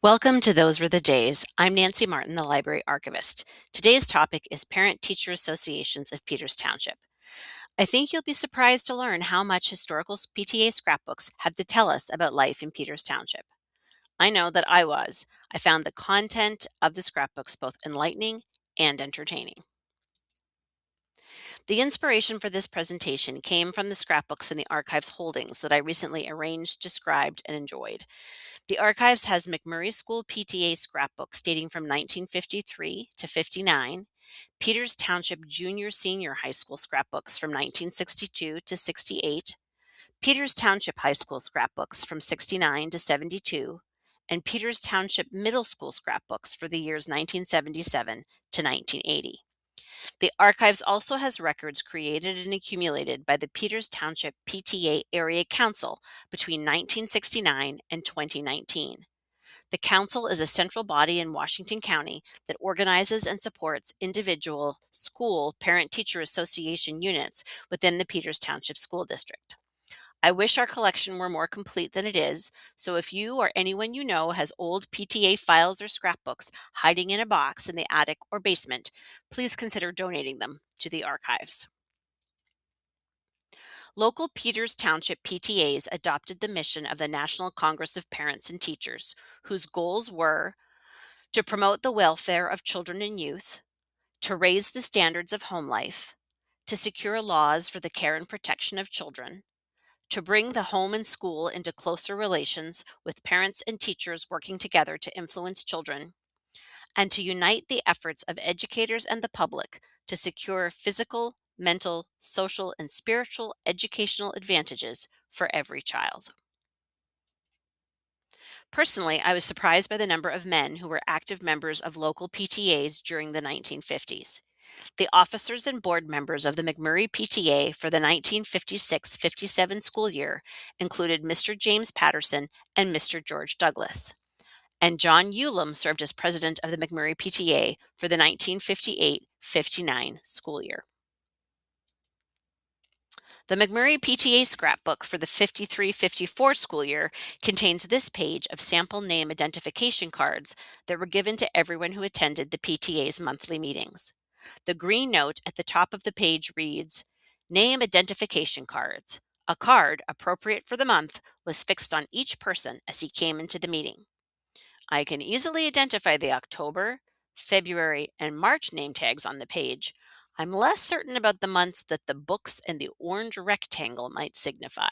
Welcome to Those Were the Days. I'm Nancy Martin, the library archivist. Today's topic is Parent-Teacher Associations of Peters Township. I think you'll be surprised to learn how much historical PTA scrapbooks have to tell us about life in Peters Township. I know that I was. I found the content of the scrapbooks both enlightening and entertaining. The inspiration for this presentation came from the scrapbooks in the archive's holdings that I recently arranged, described, and enjoyed. The archives has McMurray School PTA scrapbooks dating from 1953 to 59, Peters Township Junior Senior High School scrapbooks from 1962 to 68, Peters Township High School scrapbooks from 69 to 72, and Peters Township Middle School scrapbooks for the years 1977 to 1980. The archives also has records created and accumulated by the Peters Township PTA Area Council between 1969 and 2019. The council is a central body in Washington County that organizes and supports individual school parent-teacher association units within the Peters Township School District. I wish our collection were more complete than it is, so if you or anyone you know has old PTA files or scrapbooks hiding in a box in the attic or basement, please consider donating them to the archives. Local Peters Township PTAs adopted the mission of the National Congress of Parents and Teachers, whose goals were to promote the welfare of children and youth, to raise the standards of home life, to secure laws for the care and protection of children, to bring the home and school into closer relations with parents and teachers working together to influence children, and to unite the efforts of educators and the public to secure physical, mental, social, and spiritual educational advantages for every child. Personally, I was surprised by the number of men who were active members of local PTAs during the 1950s. The officers and board members of the McMurray PTA for the 1956-57 school year included Mr. James Patterson and Mr. George Douglas. And John Ulam served as president of the McMurray PTA for the 1958-59 school year. The McMurray PTA scrapbook for the 53-54 school year contains this page of sample name identification cards that were given to everyone who attended the PTA's monthly meetings. The green note at the top of the page reads, "Name identification cards. A card appropriate for the month was fixed on each person as he came into the meeting. I can easily identify the October, February, and March name tags on the page. I'm less certain about the months that the books and the orange rectangle might signify."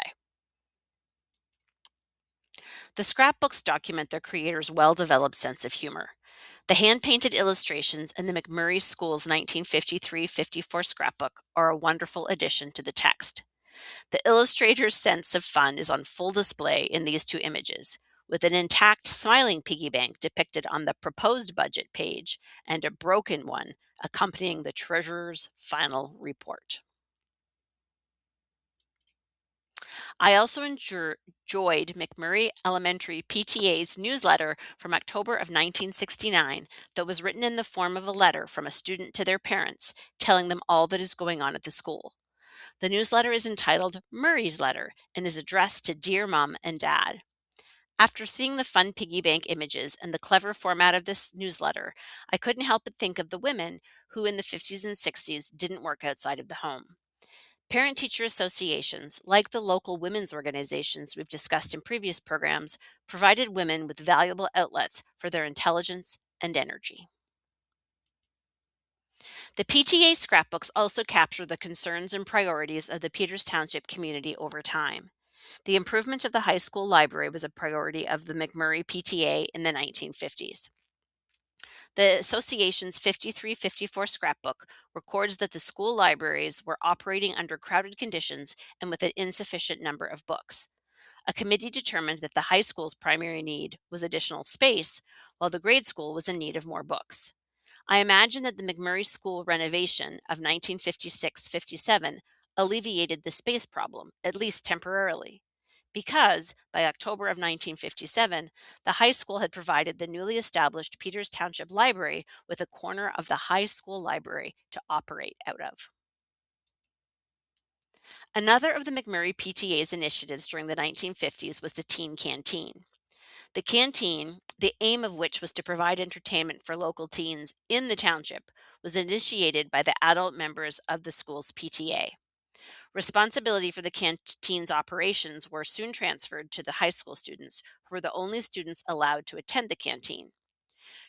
The scrapbooks document their creators' well-developed sense of humor. The hand-painted illustrations in the McMurray School's 1953-54 scrapbook are a wonderful addition to the text. The illustrator's sense of fun is on full display in these two images, with an intact smiling piggy bank depicted on the proposed budget page and a broken one accompanying the treasurer's final report. I also enjoyed McMurray Elementary PTA's newsletter from October of 1969 that was written in the form of a letter from a student to their parents, telling them all that is going on at the school. The newsletter is entitled Murray's Letter and is addressed to Dear Mom and Dad. After seeing the fun piggy bank images and the clever format of this newsletter, I couldn't help but think of the women who in the 50s and 60s didn't work outside of the home. Parent-teacher associations, like the local women's organizations we've discussed in previous programs, provided women with valuable outlets for their intelligence and energy. The PTA scrapbooks also capture the concerns and priorities of the Peters Township community over time. The improvement of the high school library was a priority of the McMurray PTA in the 1950s. The association's 53-54 scrapbook records that the school libraries were operating under crowded conditions and with an insufficient number of books. A committee determined that the high school's primary need was additional space, while the grade school was in need of more books. I imagine that the McMurray School renovation of 1956-57 alleviated the space problem, at least temporarily, because by October of 1957, the high school had provided the newly established Peters Township Library with a corner of the high school library to operate out of. Another of the McMurray PTA's initiatives during the 1950s was the teen canteen. The canteen, the aim of which was to provide entertainment for local teens in the township, was initiated by the adult members of the school's PTA. Responsibility for the canteen's operations were soon transferred to the high school students, who were the only students allowed to attend the canteen.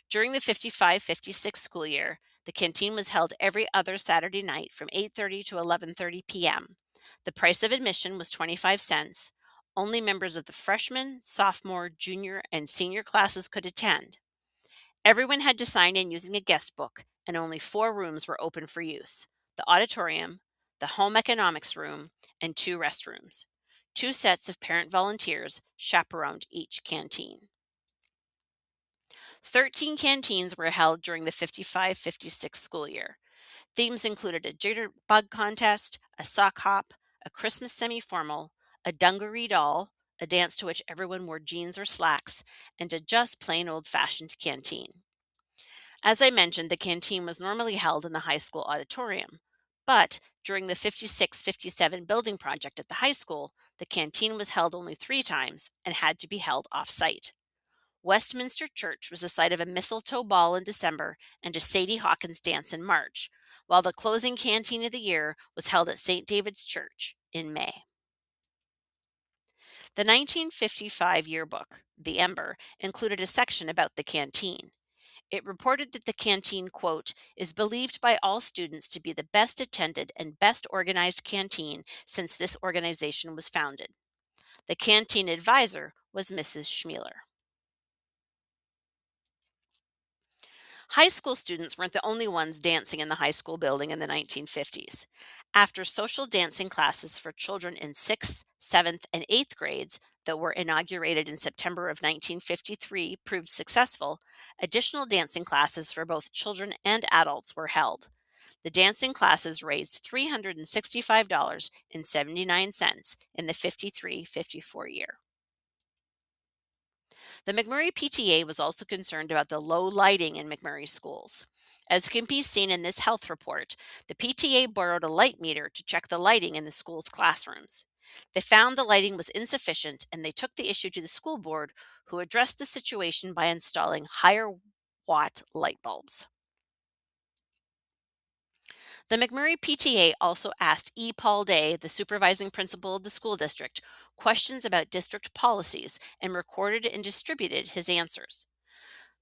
During the 55-56 school year, the canteen was held every other Saturday night from 8:30 to 11:30 p.m. The price of admission was 25 cents. Only members of the freshman, sophomore, junior, and senior classes could attend. Everyone had to sign in using a guest book, and only 4 rooms were open for use: the auditorium, the home economics room, and 2 restrooms. 2 sets of parent volunteers chaperoned each canteen. 13 canteens were held during the 55-56 school year. Themes included a jitterbug contest, a sock hop, a Christmas semi-formal, a dungaree doll, a dance to which everyone wore jeans or slacks, and a just plain old-fashioned canteen. As I mentioned, the canteen was normally held in the high school auditorium, but during the 56-57 building project at the high school, the canteen was held only 3 times and had to be held off-site. Westminster Church was the site of a mistletoe ball in December and a Sadie Hawkins dance in March, while the closing canteen of the year was held at St. David's Church in May. The 1955 yearbook, The Ember, included a section about the canteen. It reported that the canteen, quote, is believed by all students to be the best attended and best organized canteen since this organization was founded. The canteen advisor was Mrs. Schmealer. High school students weren't the only ones dancing in the high school building in the 1950s. After social dancing classes for children in 6th, 7th, and 8th grades that were inaugurated in September of 1953 proved successful, additional dancing classes for both children and adults were held. The dancing classes raised $365.79 in the 53-54 year. The McMurray PTA was also concerned about the low lighting in McMurray schools. As can be seen in this health report, the PTA borrowed a light meter to check the lighting in the school's classrooms. They found the lighting was insufficient, and they took the issue to the school board, who addressed the situation by installing higher watt light bulbs. The McMurray PTA also asked E. Paul Day, the supervising principal of the school district, questions about district policies and recorded and distributed his answers.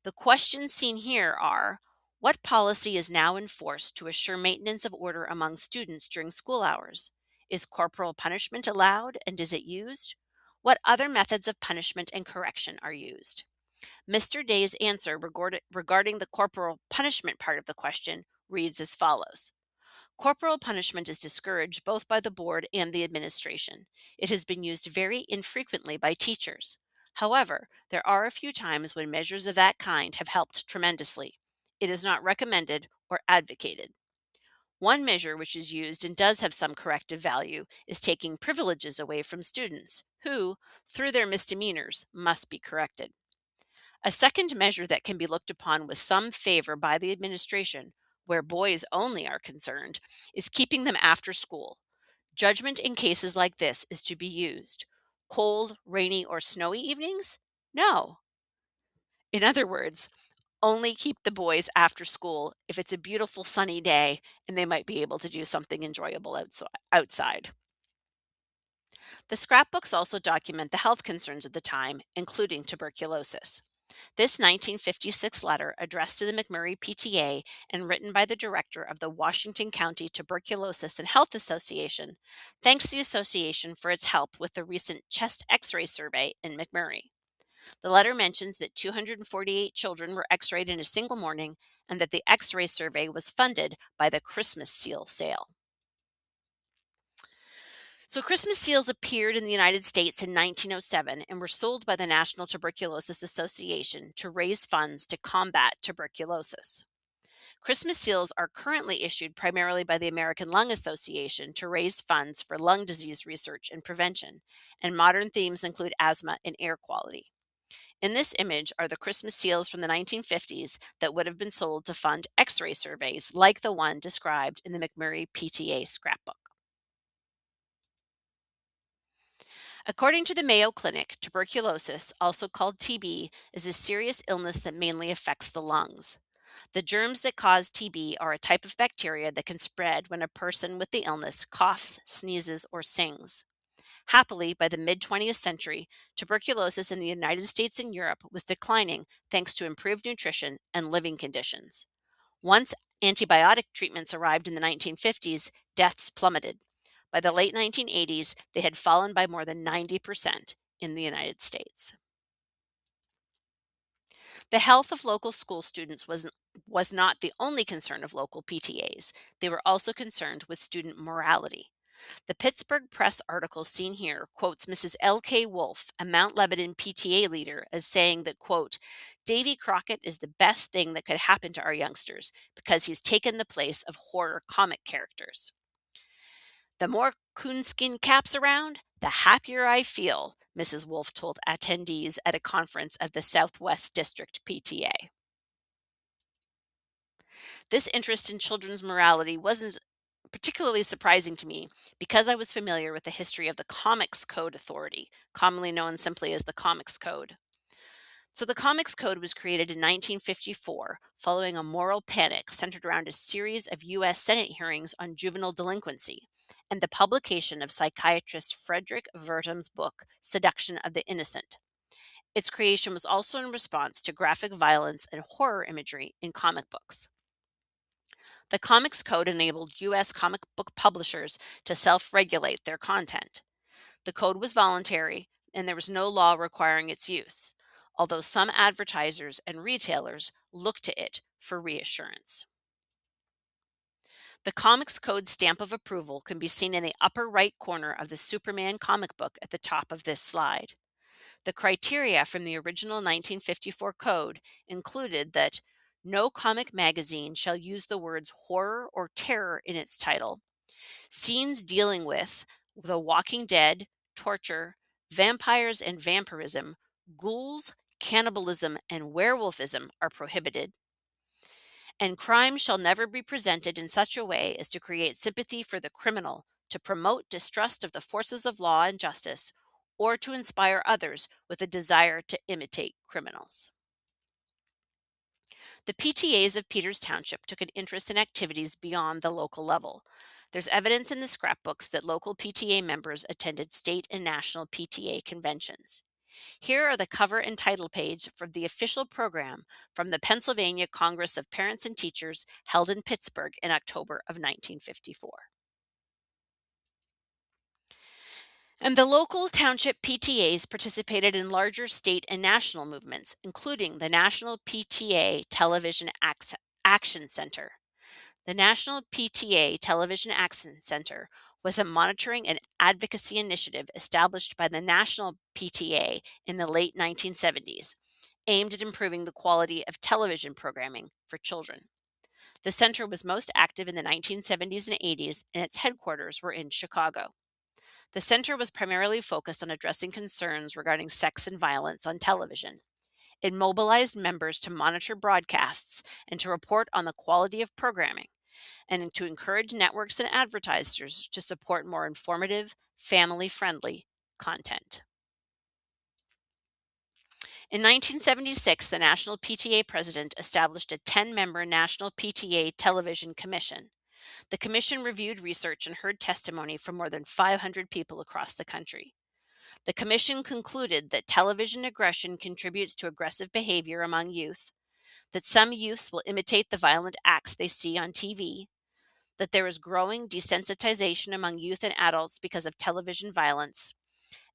The questions seen here are: what policy is now enforced to assure maintenance of order among students during school hours? Is corporal punishment allowed, and is it used? What other methods of punishment and correction are used? Mr. Day's answer regarding the corporal punishment part of the question reads as follows. Corporal punishment is discouraged both by the board and the administration. It has been used very infrequently by teachers. However, there are a few times when measures of that kind have helped tremendously. It is not recommended or advocated. One measure which is used and does have some corrective value is taking privileges away from students who, through their misdemeanors, must be corrected. A second measure that can be looked upon with some favor by the administration, where boys only are concerned, is keeping them after school. Judgment in cases like this is to be used. Cold, rainy, or snowy evenings? No. In other words, only keep the boys after school if it's a beautiful sunny day and they might be able to do something enjoyable outside. The scrapbooks also document the health concerns of the time, including tuberculosis. This 1956 letter, addressed to the McMurray PTA and written by the director of the Washington County Tuberculosis and Health Association, thanks the association for its help with the recent chest x-ray survey in McMurray. The letter mentions that 248 children were x-rayed in a single morning and that the x-ray survey was funded by the Christmas seal sale. So Christmas seals appeared in the United States in 1907 and were sold by the National Tuberculosis Association to raise funds to combat tuberculosis. Christmas seals are currently issued primarily by the American Lung Association to raise funds for lung disease research and prevention, and modern themes include asthma and air quality. In this image are the Christmas seals from the 1950s that would have been sold to fund X-ray surveys like the one described in the McMurray PTA scrapbook. According to the Mayo Clinic, tuberculosis, also called TB, is a serious illness that mainly affects the lungs. The germs that cause TB are a type of bacteria that can spread when a person with the illness coughs, sneezes, or sings. Happily, by the mid 20th century, tuberculosis in the United States and Europe was declining thanks to improved nutrition and living conditions. Once antibiotic treatments arrived in the 1950s, deaths plummeted. By the late 1980s, they had fallen by more than 90% in the United States. The health of local school students was not the only concern of local PTAs. They were also concerned with student morality. The Pittsburgh Press article seen here quotes Mrs. L.K. Wolf, a Mount Lebanon PTA leader, as saying that, quote, Davy Crockett is the best thing that could happen to our youngsters because he's taken the place of horror comic characters. The more coonskin caps around, the happier I feel, Mrs. Wolf told attendees at a conference of the Southwest District PTA. This interest in children's morality wasn't particularly surprising to me because I was familiar with the history of the Comics Code Authority, commonly known simply as the Comics Code. So the Comics Code was created in 1954 following a moral panic centered around a series of U.S. Senate hearings on juvenile delinquency and the publication of psychiatrist Frederick Vertom's book, Seduction of the Innocent. Its creation was also in response to graphic violence and horror imagery in comic books. The Comics Code enabled U.S. comic book publishers to self-regulate their content. The code was voluntary, and there was no law requiring its use, although some advertisers and retailers looked to it for reassurance. The Comics Code stamp of approval can be seen in the upper right corner of the Superman comic book at the top of this slide. The criteria from the original 1954 code included that no comic magazine shall use the words horror or terror in its title. Scenes dealing with the Walking Dead, torture, vampires and vampirism, ghouls, cannibalism, and werewolfism are prohibited. And crime shall never be presented in such a way as to create sympathy for the criminal, to promote distrust of the forces of law and justice, or to inspire others with a desire to imitate criminals. The PTAs of Peters Township took an interest in activities beyond the local level. There's evidence in the scrapbooks that local PTA members attended state and national PTA conventions. Here are the cover and title page for the official program from the Pennsylvania Congress of Parents and Teachers held in Pittsburgh in October of 1954. And the local township PTAs participated in larger state and national movements, including the National PTA Television Action Center. The National PTA Television Action Center was a monitoring and advocacy initiative established by the National PTA in the late 1970s, aimed at improving the quality of television programming for children. The center was most active in the 1970s and 80s, and its headquarters were in Chicago. The center was primarily focused on addressing concerns regarding sex and violence on television. It mobilized members to monitor broadcasts and to report on the quality of programming, and to encourage networks and advertisers to support more informative, family-friendly content. In 1976, the National PTA president established a 10-member National PTA Television Commission. The commission reviewed research and heard testimony from more than 500 people across the country. The commission concluded that television aggression contributes to aggressive behavior among youth, that some youths will imitate the violent acts they see on TV, that there is growing desensitization among youth and adults because of television violence,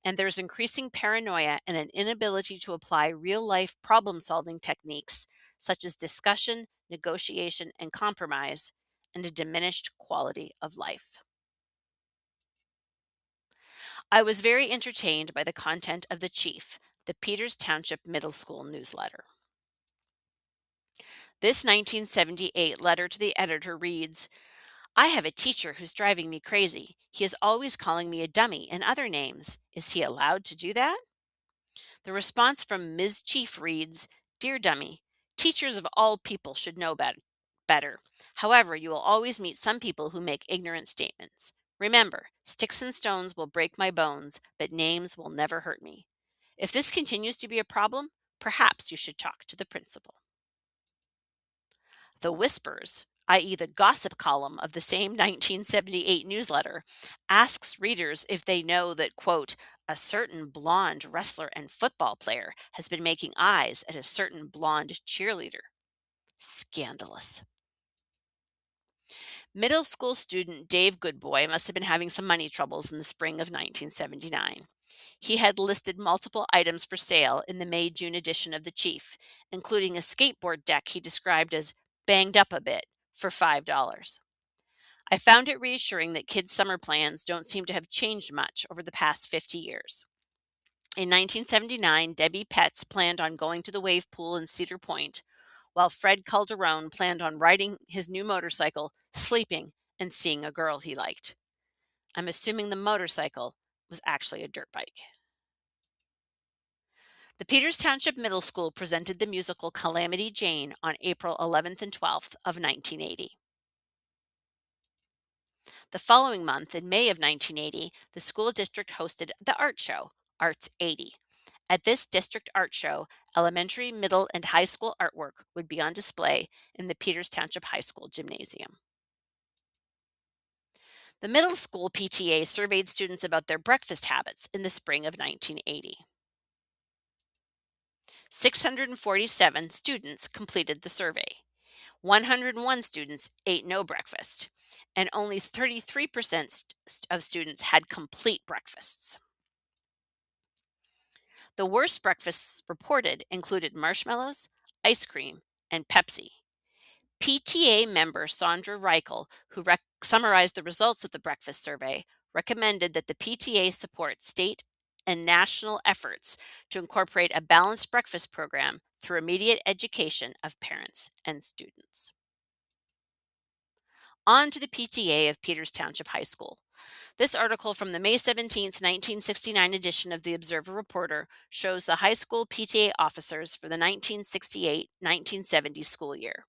and there is increasing paranoia and an inability to apply real-life problem-solving techniques such as discussion, negotiation, and compromise, and a diminished quality of life. I was very entertained by the content of The Chief, the Peters Township Middle School newsletter. This 1978 letter to the editor reads, I have a teacher who's driving me crazy. He is always calling me a dummy and other names. Is he allowed to do that? The response from Ms. Chief reads, Dear Dummy, teachers of all people should know better. However, you will always meet some people who make ignorant statements. Remember, sticks and stones will break my bones, but names will never hurt me. If this continues to be a problem, perhaps you should talk to the principal. The Whispers, i.e., the gossip column of the same 1978 newsletter, asks readers if they know that, quote, a certain blonde wrestler and football player has been making eyes at a certain blonde cheerleader. Scandalous. Middle school student Dave Goodboy must have been having some money troubles in the spring of 1979. He had listed multiple items for sale in the May June edition of The Chief, including a skateboard deck he described as banged up a bit for $5. I found it reassuring that kids' summer plans don't seem to have changed much over the past 50 years. In 1979, Debbie Petz planned on going to the wave pool in Cedar Point, while Fred Calderon planned on riding his new motorcycle, sleeping, and seeing a girl he liked. I'm assuming the motorcycle was actually a dirt bike. The Peters Township Middle School presented the musical Calamity Jane on April 11th and 12th of 1980. The following month, in May of 1980, the school district hosted the art show, Arts 80. At this district art show, elementary, middle, and high school artwork would be on display in the Peters Township High School gymnasium. The middle school PTA surveyed students about their breakfast habits in the spring of 1980. 647 students completed the survey. 101 students ate no breakfast, and only 33% of students had complete breakfasts. The worst breakfasts reported included marshmallows, ice cream, and Pepsi. PTA member Sandra Reichel, who summarized the results of the breakfast survey, recommended that the PTA support state and national efforts to incorporate a balanced breakfast program through immediate education of parents and students. On to the PTA of Peters Township High School. This article from the May 17th, 1969 edition of the Observer Reporter shows the high school PTA officers for the 1968-1970 school year.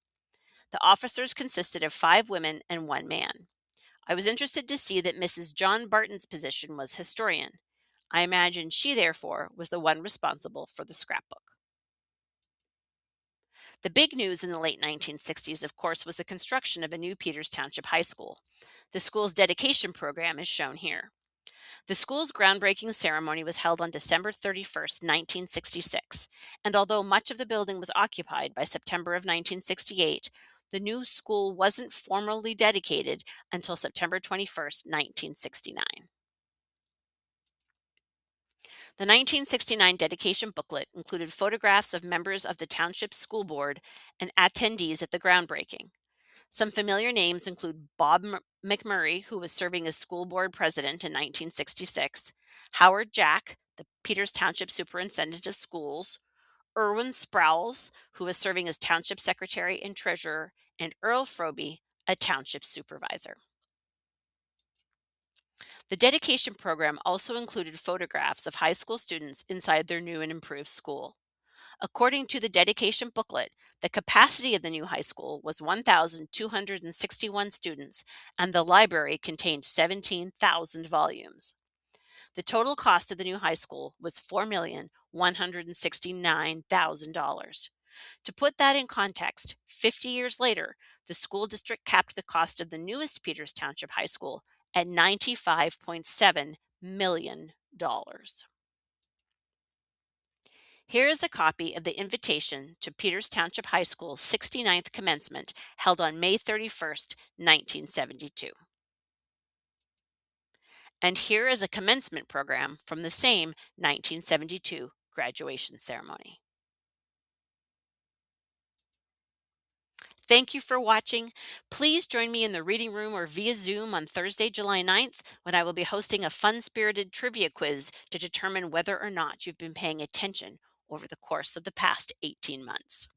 The officers consisted of 5 women and 1 man. I was interested to see that Mrs. John Barton's position was historian. I imagine she, therefore, was the one responsible for the scrapbook. The big news in the late 1960s, of course, was the construction of a new Peters Township High School. The school's dedication program is shown here. The school's groundbreaking ceremony was held on December 31st, 1966, and although much of the building was occupied by September of 1968, the new school wasn't formally dedicated until September 21st, 1969. The 1969 dedication booklet included photographs of members of the township school board and attendees at the groundbreaking. Some familiar names include Bob McMurray, who was serving as school board president in 1966, Howard Jack, the Peters Township Superintendent of Schools, Irwin Sproul's, who was serving as township secretary and treasurer, and Earl Froby, a township supervisor. The dedication program also included photographs of high school students inside their new and improved school. According to the dedication booklet, the capacity of the new high school was 1,261 students, and the library contained 17,000 volumes. The total cost of the new high school was $4,169,000. To put that in context, 50 years later, the school district capped the cost of the newest Peters Township High School at $95.7 million. Here is a copy of the invitation to Peters Township High School's 69th commencement held on May 31st, 1972. And here is a commencement program from the same 1972 graduation ceremony. Thank you for watching. Please join me in the reading room or via Zoom on Thursday, July 9th, when I will be hosting a fun-spirited trivia quiz to determine whether or not you've been paying attention over the course of the past 18 months.